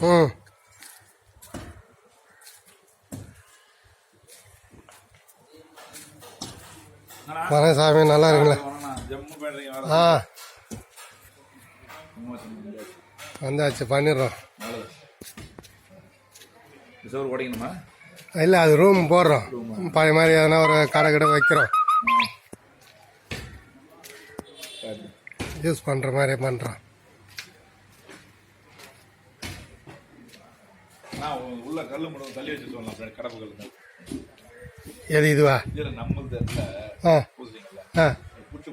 ம் வரேன் சாமி, நல்லா இருக்குங்களா? ஆ வந்தாச்சு, பண்ணிடுறோம். இல்லை, அது ரூம் போடுறோம். பழைய மாதிரி எதனா ஒரு கடை கடை வைக்கிறோம், யூஸ் பண்ணுற மாதிரி பண்ணுறோம். உள்ள கல்லு மட்டும் தள்ளி வச்சு சொல்லலாம், கடப்பு கல்லு. எது இதுவா?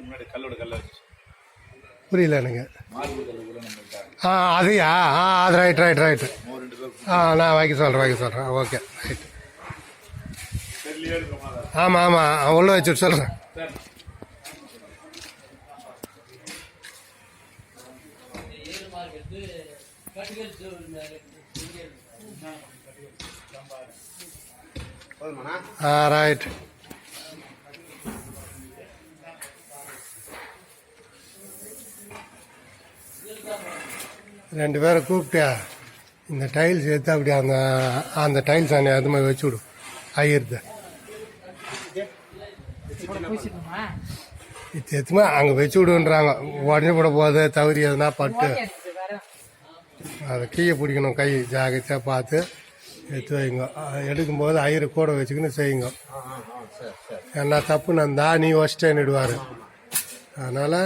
முன்னாடி கல்லோட கல்ல வச்சு. புரியல எனக்கு. அதையா? அது ரைட். நான் வைக்க சொல்கிறேன். Okay, right. ஆமாம், உள்ள வச்சுட்டு சொல்கிறேன். ரைட். ரெண்டு பேரை கூப்பிட்டியா? இந்த டைல்ஸ் எடுத்து அப்படி அந்த டைல்ஸ் அது மாதிரி வச்சு விடும். ஐயருது எத்துமா அங்கே வச்சு விடுன்றாங்க. உடனே போட போது தவறி எதுனா பட்டு அதை கீழே பிடிக்கணும். கை ஜாகிரதையாக பார்த்து எடுத்து வைங்க. எடுக்கும்போது ஐயரை கூட வச்சுக்கின்னு செய்யுங்க. என்ன தப்புன்னு இருந்தா நீ வச்சிட்டேன்னுடுவார். அதனால்